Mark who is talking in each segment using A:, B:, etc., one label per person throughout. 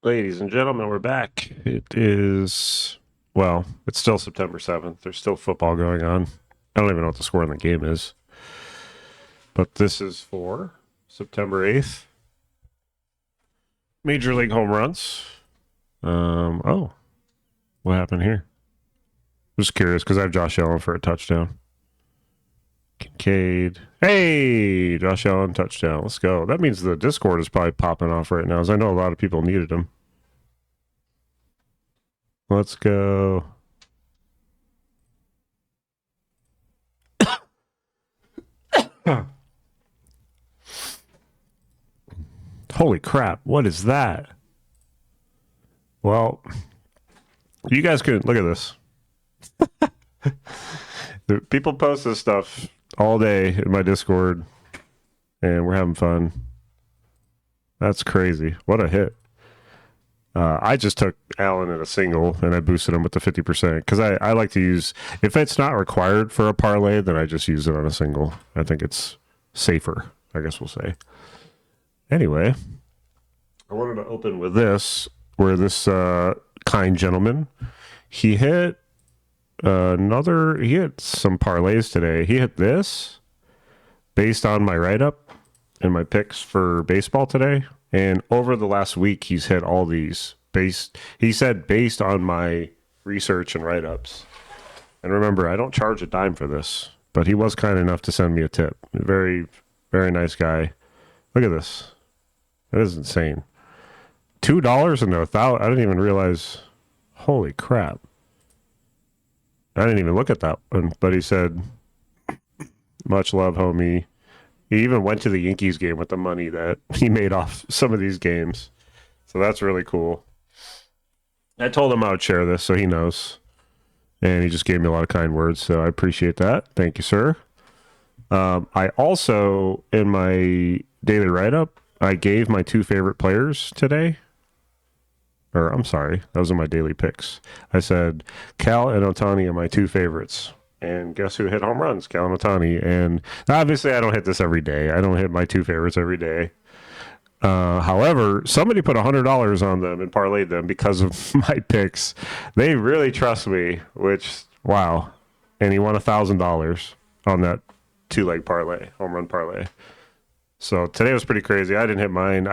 A: Ladies and gentlemen, we're back. It's still September 7th. There's still football going on. I don't even know what the score in the game is. But this is for September 8th. Major League home runs. What happened here? Just curious because I have Josh Allen for a touchdown. Kincaid. Hey, Josh Allen touchdown. Let's go. That means the Discord is probably popping off right now, as I know a lot of people needed him. Let's go. Holy crap. What is that? Well, you guys could look at this. People post this stuff all day in my Discord, and we're having fun. That's crazy. What a hit. I just took Allen in a single, and I boosted him with the 50% because I like to use, if it's not required for a parlay, then I just use it on a single. I think it's safer, I guess we'll say. Anyway, I wanted to open with this, where this kind gentleman, he hit he hit some parlays today. He hit this based on my write-up and my picks for baseball today. And over the last week, he's hit all these he said based on my research and write-ups. And remember, I don't charge a dime for this, but he was kind enough to send me a tip. Very, very nice guy. Look at this. That is insane. $2 and $1,000. I didn't even realize. Holy crap. I didn't even look at that one, but he said, much love, homie. He even went to the Yankees game with the money that he made off some of these games. So that's really cool. I told him I would share this so he knows. And he just gave me a lot of kind words, so I appreciate that. Thank you, sir. I also, in my daily write-up, I gave my two favorite players today. Or, I'm sorry, those are my daily picks. I said Cal and Ohtani are my two favorites. And guess who hit home runs? Cal and Ohtani. And obviously, I don't hit this every day. I don't hit my two favorites every day. However, somebody put $100 on them and parlayed them because of my picks. They really trust me, which, wow. And he won $1,000 on that two-leg parlay, home run parlay. So today was pretty crazy. I didn't hit mine.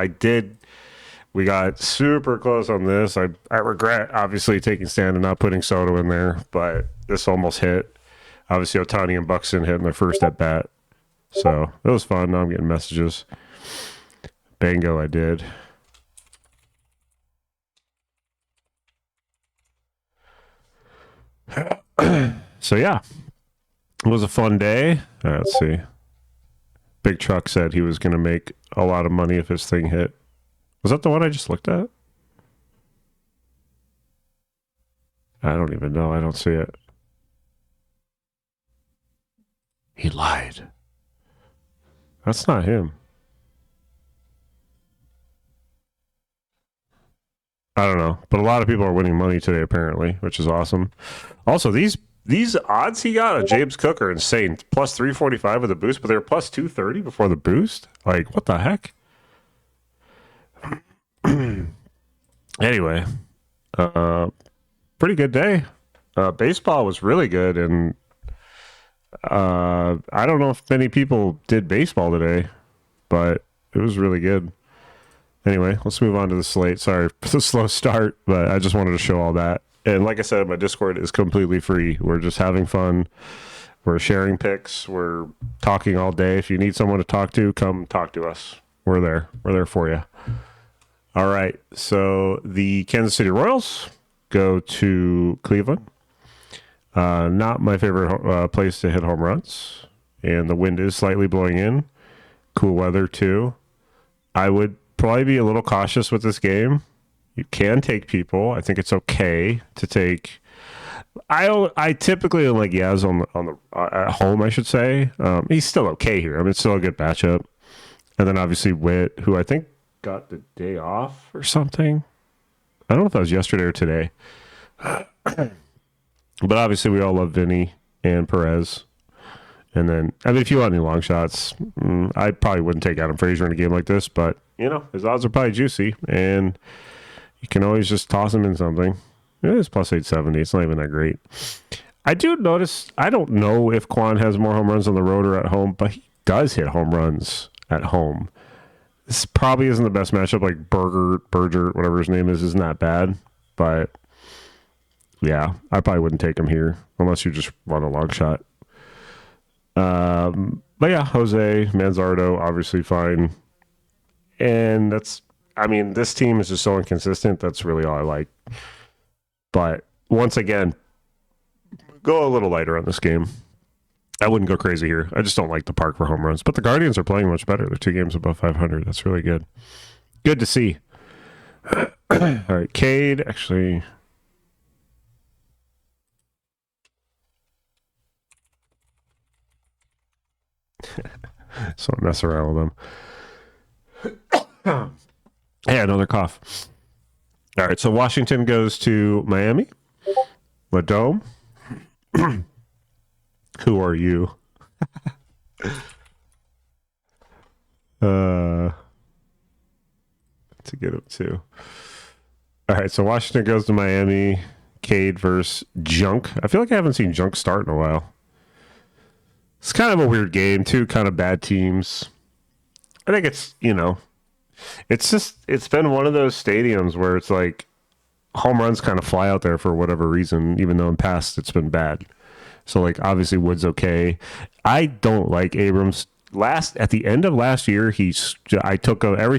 A: We got super close on this. I regret, obviously, taking Stan and not putting Soto in there, but this almost hit. Obviously, Ohtani and Buxton hitting their first at-bat. So it was fun. Now I'm getting messages. Bango, I did. So, yeah. It was a fun day. Let's see. Big Truck said he was going to make a lot of money if his thing hit. Was that the one I just looked at? I don't even know. I don't see it. He lied. That's not him. I don't know. But a lot of people are winning money today, apparently, which is awesome. Also, these odds he got on James Cook are insane. Plus 345 with a boost, but they were plus 230 before the boost. Like, what the heck? Anyway, pretty good day. Baseball was really good, and I don't know if many people did baseball today, but it was really good. Anyway, let's move on to the slate. Sorry for the slow start, but I just wanted to show all that. And like I said, my Discord is completely free. We're just having fun. We're sharing picks. We're talking all day. If you need someone to talk to, come talk to us. We're there. We're there for you. All right. So the Kansas City Royals go to Cleveland. Not my favorite place to hit home runs. And the wind is slightly blowing in. Cool weather, too. I would probably be a little cautious with this game. You can take people. I think it's okay to take. I typically like Yaz on the at home. I should say he's still okay here. I mean, it's still a good matchup. And then obviously Witt, who I think got the day off or something. I don't know if that was yesterday or today. But obviously we all love Vinny and Perez. And then, I mean, if you want any long shots, I probably wouldn't take Adam Frazier in a game like this, but, you know, his odds are probably juicy. And, You can always just toss him in something. It is plus 870. It's not even that great. I do notice, I don't know if Quan has more home runs on the road or at home, but he does hit home runs at home. This probably isn't the best matchup. Like Berger, whatever his name is, isn't that bad. But yeah, I probably wouldn't take him here unless you just run a long shot. But yeah, Jose Manzardo, obviously fine. And this team is just so inconsistent. That's really all I like. But once again, go a little lighter on this game. I wouldn't go crazy here. I just don't like the park for home runs. But the Guardians are playing much better. They're 2 games above 500. That's really good. Good to see. All right, Cade, actually. So I mess around with them. Hey, another cough. All right, so Washington goes to Miami. The Dome. Who are you? To get him too. All right, so Washington goes to Miami. Cade versus Junk. I feel like I haven't seen Junk start in a while. It's kind of a weird game, too. Kind of bad teams. I think it's been one of those stadiums where it's like home runs kind of fly out there for whatever reason, even though in past it's been bad. So, like, obviously Wood's okay. I don't like Abrams. At the end of last year, every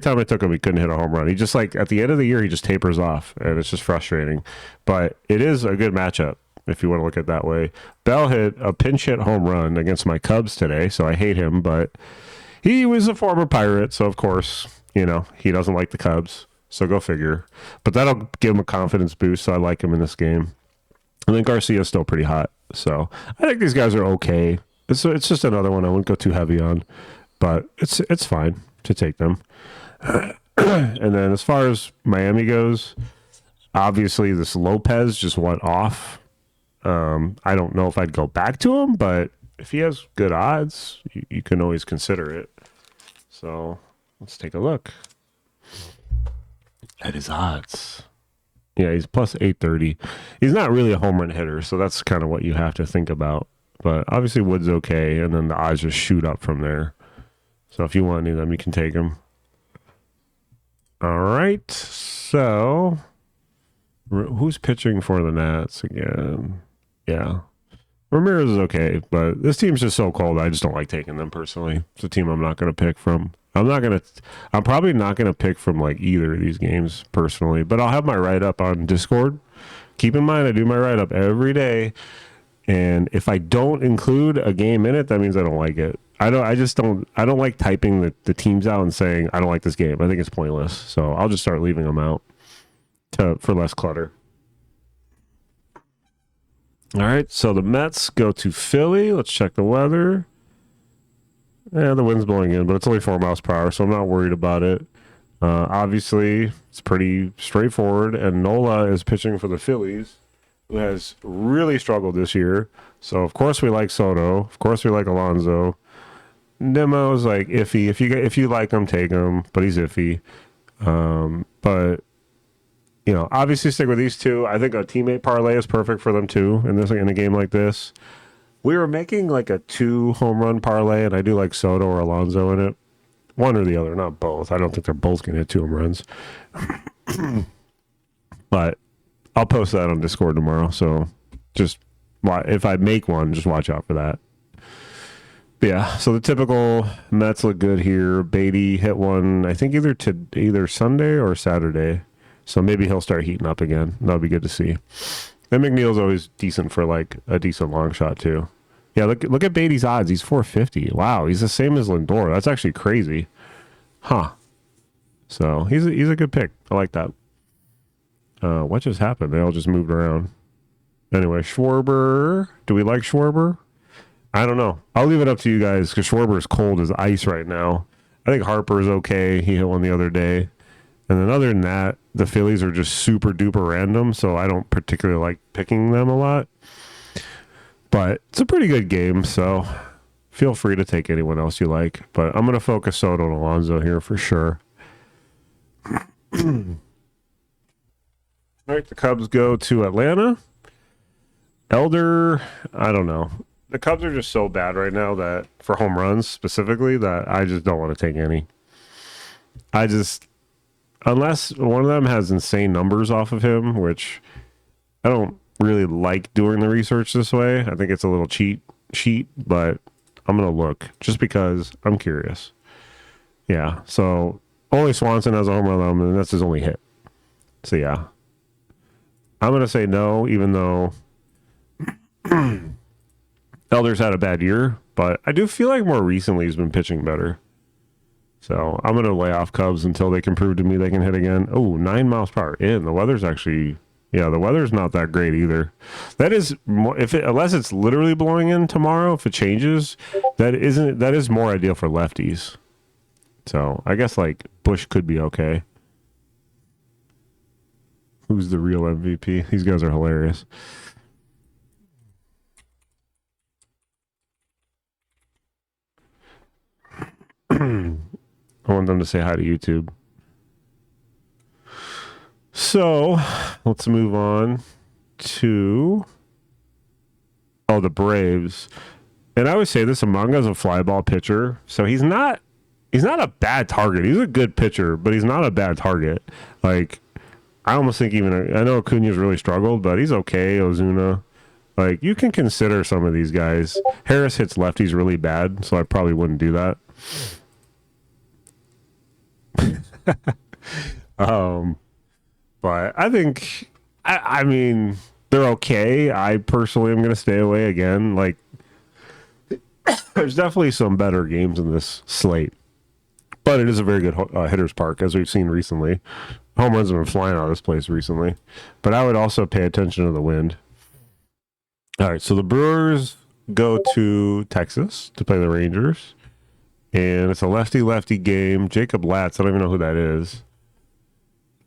A: time I took him, he couldn't hit a home run. He just, like, at the end of the year, he just tapers off, and it's just frustrating. But it is a good matchup, if you want to look at it that way. Bell hit a pinch hit home run against my Cubs today, so I hate him, but he was a former Pirate, so of course, he doesn't like the Cubs, so go figure. But that'll give him a confidence boost, so I like him in this game. And then Garcia's still pretty hot, so I think these guys are okay. It's just another one I wouldn't go too heavy on, but it's fine to take them. And then as far as Miami goes, obviously this Lopez just went off. I don't know if I'd go back to him, but if he has good odds, you can always consider it. So let's take a look at his odds. Yeah, he's plus 830. He's not really a home run hitter, so that's kind of what you have to think about. But obviously Wood's okay, and then the odds just shoot up from there. So if you want any of them, you can take them. All right, so who's pitching for the Nats again? Yeah. Ramirez is okay, but this team's just so cold. I just don't like taking them personally. It's a team I'm not going to pick from. I'm probably not going to pick from like either of these games personally, but I'll have my write-up on Discord. Keep in mind, I do my write-up every day, and if I don't include a game in it, that means I don't like it. I don't like typing the teams out and saying, I don't like this game. I think it's pointless. So I'll just start leaving them out for less clutter. All right, so the Mets go to Philly. Let's check the weather. Yeah, the wind's blowing in, but it's only 4 miles per hour, so I'm not worried about it. Obviously, it's pretty straightforward, and Nola is pitching for the Phillies, who has really struggled this year. So, of course, we like Soto. Of course, we like Alonso. Nemo's like iffy. If you like him, take him, but he's iffy. But obviously stick with these two. I think a teammate parlay is perfect for them too in a game like this. We were making like a 2 home run parlay, and I do like Soto or Alonso in it. One or the other, not both. I don't think they're both going to hit 2 home runs. But I'll post that on Discord tomorrow. So just if I make one, just watch out for that. But yeah, so the typical Mets look good here. Beatty hit one, I think either Sunday or Saturday. So maybe he'll start heating up again. That'll be good to see. And McNeil's always decent for like a decent long shot too. Yeah, look at Beatty's odds. He's 450. Wow, he's the same as Lindor. That's actually crazy. Huh. So he's a good pick. I like that. What just happened? They all just moved around. Anyway, Schwarber. Do we like Schwarber? I don't know. I'll leave it up to you guys because Schwarber is cold as ice right now. I think Harper is okay. He hit one the other day. And then other than that, the Phillies are just super duper random, so I don't particularly like picking them a lot. But it's a pretty good game, so feel free to take anyone else you like. But I'm going to focus Soto and Alonso here for sure. right, the Cubs go to Atlanta. Elder, I don't know. The Cubs are just so bad right now that for home runs specifically that I just don't want to take any. I just unless one of them has insane numbers off of him, which I don't really like doing the research this way. I think it's a little cheat sheet, but I'm gonna look just because I'm curious. Yeah, so only Swanson has a home run on him, and that's his only hit. So yeah, I'm gonna say no, even though Elder's had a bad year, but I do feel like more recently he's been pitching better. So I'm gonna lay off Cubs until they can prove to me they can hit again. Oh, 9 miles per hour in. The weather's actually, yeah, the weather's not that great either. That is more, unless it's literally blowing in tomorrow. If it changes, that is more ideal for lefties. So I guess like Bush could be okay. Who's the real MVP? These guys are hilarious. I want them to say hi to YouTube. So let's move on to the Braves. And I always say this: Amanga's a fly ball pitcher, so he's not a bad target. He's a good pitcher, but he's not a bad target. Like I almost think I know Acuna's really struggled, but he's okay. Ozuna, like you can consider some of these guys. Harris hits lefties really bad, so I probably wouldn't do that. But I think I mean they're okay. I personally am going to stay away again. Like there's definitely some better games in this slate, but it is a very good hitter's park as we've seen recently. Home runs have been flying out of this place recently, but I would also pay attention to the wind. All right, so the Brewers go to Texas to play the Rangers. And it's a lefty-lefty game. Jacob Latz, I don't even know who that is.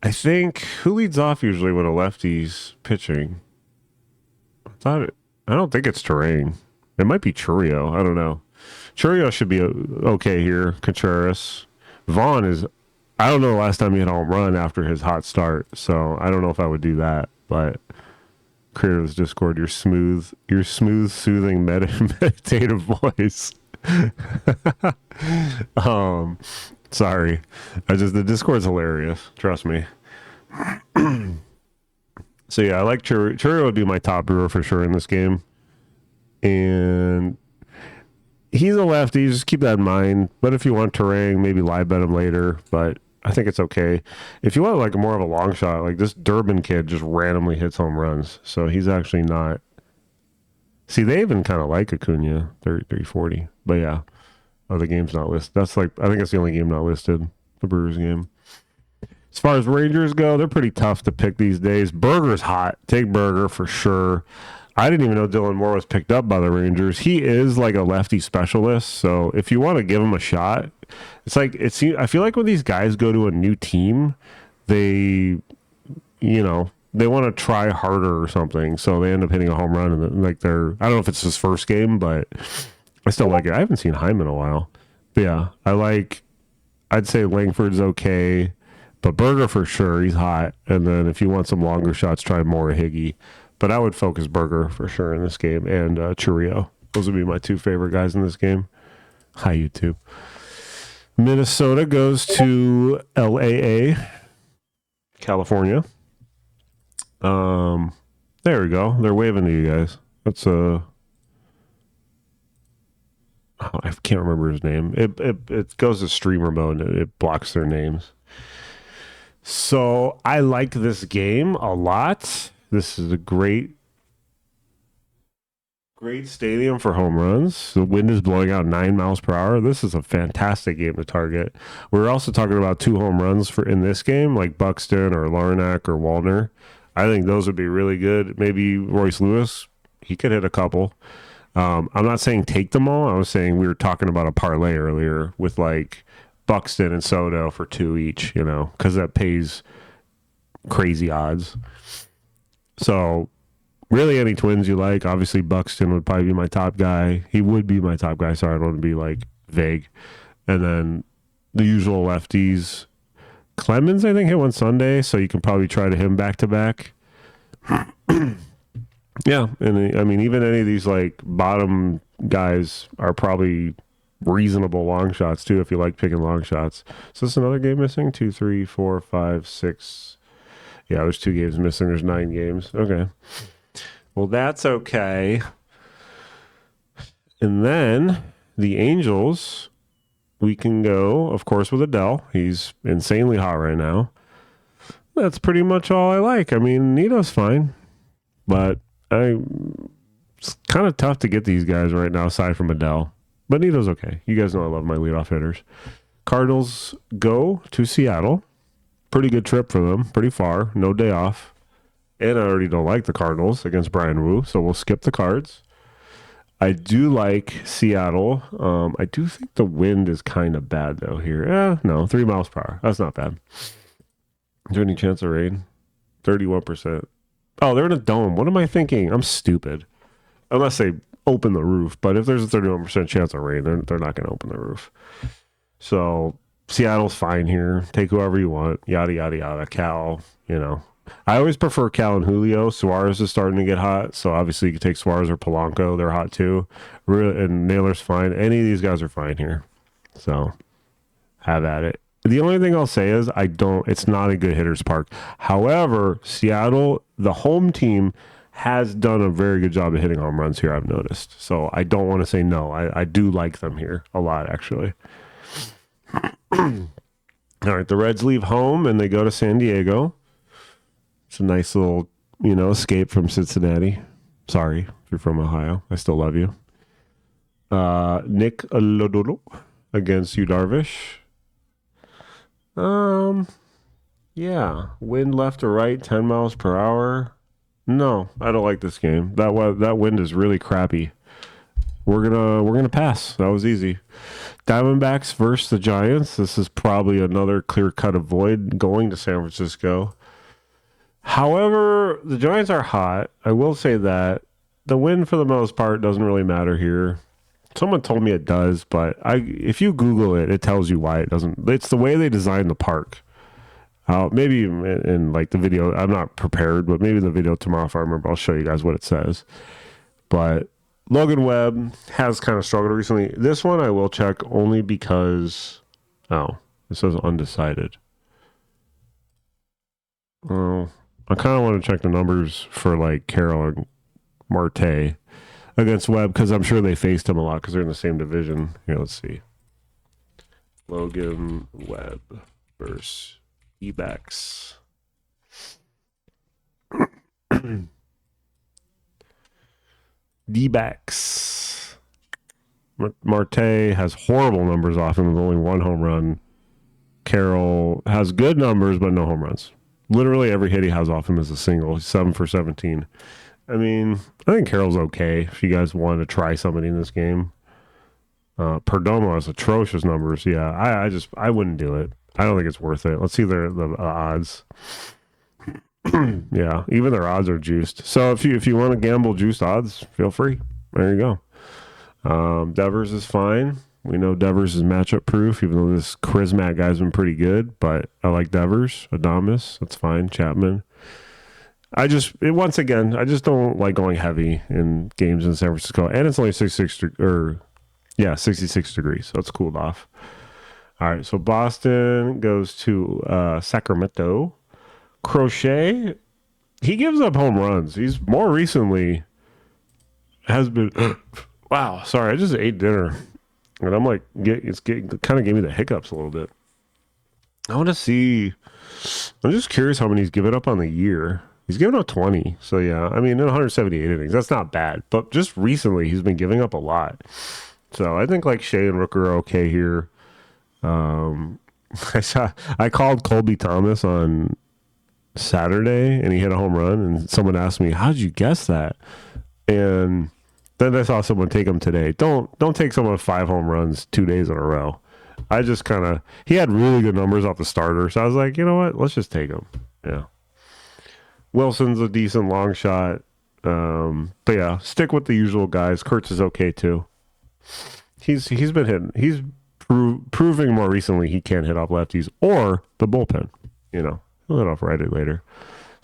A: I think, who leads off usually when a lefty's pitching? I don't think it's Terrain. It might be Churio. I don't know. Churio should be okay here. Contreras. Vaughn is, I don't know the last time he hit a home run after his hot start, so I don't know if I would do that, but Creators Discord, your smooth, soothing, meditative voice. Sorry. The Discord's hilarious. Trust me. So yeah, I like Churio would be my top Brewer for sure in this game. And he's a lefty, just keep that in mind. But if you want Terang, maybe live bet him later. But I think it's okay. If you want like more of a long shot, like this Durbin kid just randomly hits home runs. So he's actually not. See, they even kind of like Acuna, 30, 40. But yeah. Oh, the game's not listed. I think that's the only game not listed. The Brewers game. As far as Rangers go, they're pretty tough to pick these days. Berger's hot. Take Berger for sure. I didn't even know Dylan Moore was picked up by the Rangers. He is like a lefty specialist. So if you want to give him a shot, I feel like when these guys go to a new team, they want to try harder or something. So they end up hitting a home run. And I don't know if it's his first game, but I still like it. I haven't seen Hyman in a while. But yeah, I'd say Langford's okay. But Berger for sure, he's hot. And then if you want some longer shots, try more Higgy. But I would focus Berger for sure in this game. And Churio. Those would be my two favorite guys in this game. Hi, YouTube. Minnesota goes to LAA, California. There we go. They're waving to you guys. That's I can't remember his name. It goes to streamer mode and it blocks their names. So I like this game a lot. This is a great stadium for home runs. The wind is blowing out 9 miles per hour. This is a fantastic game to target. We're also talking about 2 home runs in this game, like Buxton or Larnack or Wallner. I think those would be really good. Maybe Royce Lewis, he could hit a couple. I'm not saying take them all. I was saying we were talking about a parlay earlier with like Buxton and Soto for 2 each, because that pays crazy odds. So really any twins you like. Obviously Buxton would probably be my top guy. He would be my top guy. Sorry, I don't want to be like vague. And then the usual lefties. Clemens, I think, hit one Sunday, so you can probably try to hit him back to back. Yeah, and I mean, even any of these like bottom guys are probably reasonable long shots too if you like picking long shots. So this is another game missing? 2, 3, 4, 5, 6. Yeah, there's 2 games missing. There's 9 games. Okay. Well, that's okay. And then the Angels, we can go, of course, with Adele. He's insanely hot right now. That's pretty much all I like. I mean, Nito's fine, but it's kind of tough to get these guys right now aside from Adele. But Nito's okay. You guys know I love my leadoff hitters. Cardinals go to Seattle. Pretty good trip for them. Pretty far. No day off. And I already don't like the Cardinals against Brian Wu, so we'll skip the Cards. I do like Seattle. I do think the wind is kind of bad, though, here. No, 3 miles per hour. That's not bad. Is there any chance of rain? 31%. Oh, they're in a dome. What am I thinking? I'm stupid. Unless they open the roof. But if there's a 31% chance of rain, they're not going to open the roof. So Seattle's fine here. Take whoever you want. Yada, yada, yada. Cal, you know. I always prefer Cal and Julio. Suarez is starting to get hot. So obviously you can take Suarez or Polanco. They're hot too. And Naylor's fine. Any of these guys are fine here. So have at it. The only thing I'll say is it's not a good hitter's park. However, Seattle, the home team, has done a very good job of hitting home runs here, I've noticed. So I don't want to say no. I do like them here a lot, actually. All right, the Reds leave home and they go to San Diego. It's a nice little, escape from Cincinnati. Sorry if you're from Ohio. I still love you. Nick Lodolo against Yu Darvish. Yeah. Wind left or right, 10 miles per hour. No, I don't like this game. That wind is really crappy. We're gonna pass. That was easy. Diamondbacks versus the Giants. This is probably another clear-cut avoid going to San Francisco. However, the Giants are hot. I will say that. The wind, for the most part, doesn't really matter here. Someone told me it does, but if you Google it, it tells you why it doesn't. It's the way they designed the park. Maybe in like the video, I'm not prepared, but maybe in the video tomorrow, if I remember, I'll show you guys what it says. But Logan Webb has kind of struggled recently. This one I will check only because, it says undecided. Oh, I kind of want to check the numbers for like Carroll and Marte against Webb because I'm sure they faced him a lot because they're in the same division. Here, let's see. Logan Webb versus D-backs. D-backs. Marte has horrible numbers off him with only 1 home run. Carroll has good numbers, but no home runs. Literally every hit he has off him is a single. He's 7 for 17. I mean, I think Carroll's okay if you guys want to try somebody in this game. Perdomo has atrocious numbers. Yeah, I wouldn't do it. I don't think it's worth it. Let's see the odds. Yeah, even their odds are juiced. So if you want to gamble juiced odds, feel free. There you go. Devers is fine. We know Devers is matchup proof, even though this Charismatic guy's been pretty good. But I like Devers, Adames, that's fine. Chapman. I just don't like going heavy in games in San Francisco, and it's only 66 degrees, so it's cooled off. All right, so Boston goes to Sacramento. Crochet, he gives up home runs. He's more recently has been. Wow, sorry, I just ate dinner, and I'm like, kind of gave me the hiccups a little bit. I want to see. I'm just curious how many he's given up on the year. He's given up 20, so yeah. I mean, in 178 innings, that's not bad. But just recently, he's been giving up a lot. So I think like Shea and Rooker are okay here. I called Colby Thomas on Saturday and he hit a home run and someone asked me, how'd you guess that? And then I saw someone take him today. Don't take someone with 5 home runs 2 days in a row. I just he had really good numbers off the starter. So I was like, you know what? Let's just take him. Yeah. Wilson's a decent long shot. But yeah, stick with the usual guys. Kurtz is okay too. He's been hitting. He's proving more recently he can't hit off lefties or the bullpen. He'll hit off righty later.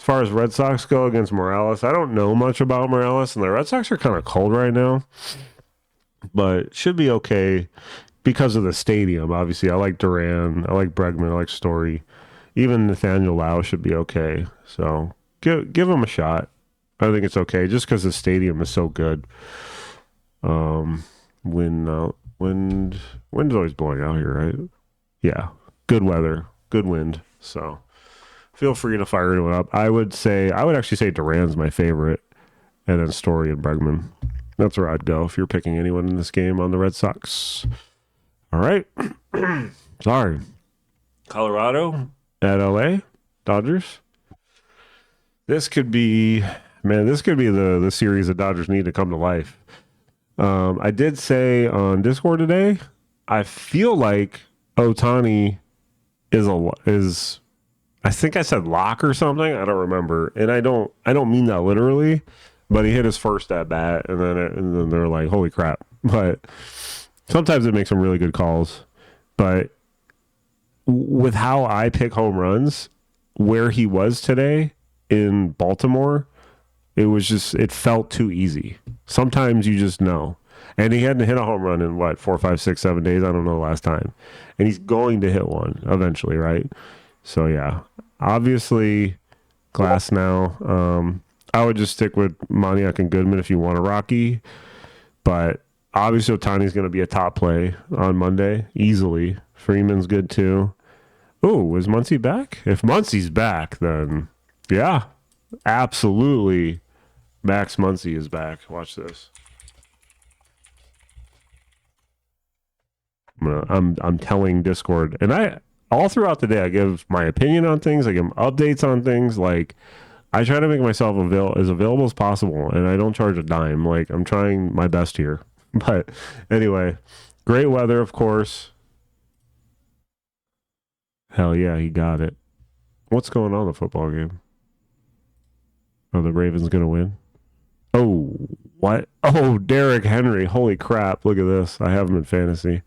A: As far as Red Sox go against Morales, I don't know much about Morales, and the Red Sox are kind of cold right now, but should be okay because of the stadium. Obviously, I like Duran, I like Bregman, I like Story. Even Nathaniel Lau should be okay. So give him a shot. I think it's okay just because the stadium is so good. Wind's always blowing out here, right? Yeah, good weather, good wind. So feel free to fire it up. I would actually say Duran's my favorite, and then Story and Bregman. That's where I'd go if you're picking anyone in this game on the Red Sox. All right. Sorry. Colorado at LA Dodgers. This could be the series the Dodgers need to come to life. I did say on Discord today, I feel like Ohtani is I think I said lock or something. I don't remember, and I don't mean that literally, but he hit his first at bat, and then they're like, holy crap! But sometimes it makes some really good calls. But with how I pick home runs, where he was today in Baltimore, it felt too easy. Sometimes you just know. And he hadn't hit a home run in 4, 5, 6, 7 days. I don't know the last time. And he's going to hit one eventually, right? So yeah, obviously Glass now. I would just stick with Moniak and Goodman if you want a Rocky. But obviously Otani's going to be a top play on Monday, easily. Freeman's good too. Oh, is Muncy back? If Muncy's back, then yeah, absolutely. Max Muncy is back. Watch this. I'm telling Discord, and I all throughout the day I give my opinion on things. I give updates on things. Like I try to make myself as available as possible, and I don't charge a dime. Like I'm trying my best here. But anyway, great weather, of course. Hell yeah, he got it. What's going on in the football game? Oh, the Ravens gonna win? Oh, what? Oh, Derrick Henry. Holy crap. Look at this. I have him in fantasy.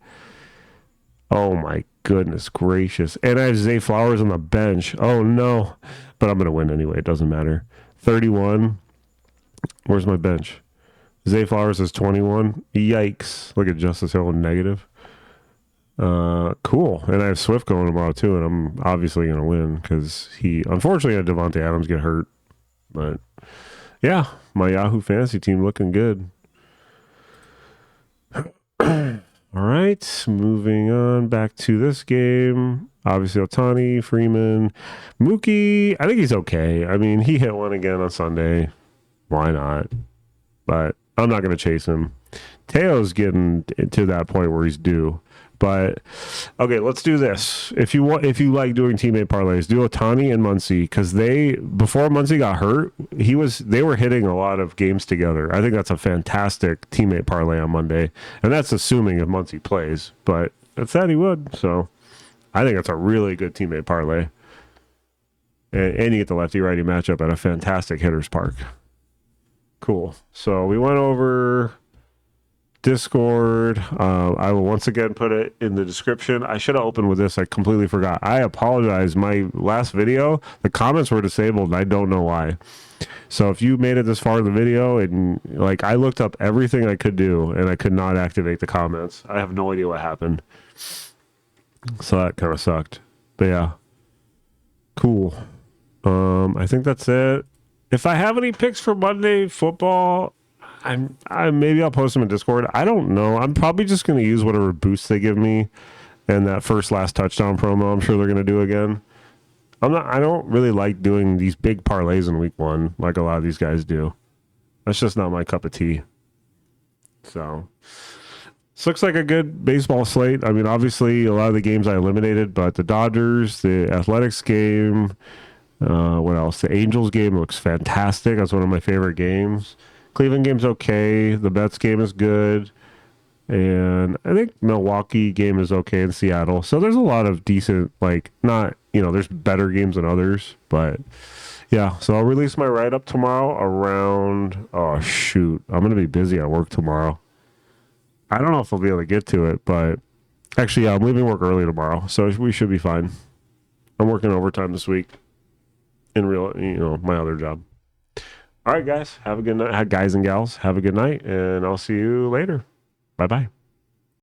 A: Oh, my goodness gracious. And I have Zay Flowers on the bench. Oh, no. But I'm going to win anyway. It doesn't matter. 31. Where's my bench? Zay Flowers is 21. Yikes. Look at Justice Hill in negative. Cool. And I have Swift going tomorrow, too. And I'm obviously going to win because he, unfortunately, had Devontae Adams get hurt. But, yeah, my Yahoo Fantasy team looking good. All right, moving on back to this game. Obviously, Ohtani, Freeman, Mookie. I think he's okay. I mean, he hit one again on Sunday. Why not? But I'm not going to chase him. Teo's getting to that point where he's due. But okay, let's do this. If you like doing teammate parlays, do Ohtani and Muncy because before Muncy got hurt, they were hitting a lot of games together. I think that's a fantastic teammate parlay on Monday, and that's assuming if Muncy plays. But it said he would, so I think that's a really good teammate parlay. And you get the lefty righty matchup at a fantastic hitters park. Cool. So we went over Discord. I will once again put it in the description. I should have opened with this. I completely forgot. I apologize. My last video, the comments were disabled, and I don't know why. So if you made it this far in the video, and I looked up everything I could do, and I could not activate the comments. I have no idea what happened. So that kind of sucked. But yeah, cool. I think that's it. If I have any picks for Monday football, maybe I'll post them in Discord. I don't know. I'm probably just going to use whatever boost they give me and that last touchdown promo. I'm sure they're going to do again. I don't really like doing these big parlays in week 1 like a lot of these guys do. That's just not my cup of tea. So this looks like a good baseball slate. I mean, obviously a lot of the games I eliminated, but the Dodgers, the Athletics game, what else? The Angels game looks fantastic. That's one of my favorite games. Cleveland game's okay. The Mets game is good. And I think Milwaukee game is okay in Seattle. So there's a lot of decent, there's better games than others. But yeah, so I'll release my write-up tomorrow around, I'm going to be busy at work tomorrow. I don't know if I'll be able to get to it, but actually, yeah, I'm leaving work early tomorrow. So we should be fine. I'm working overtime this week. in real, my other job. All right, guys, have a good night. Guys and gals, have a good night, and I'll see you later. Bye-bye.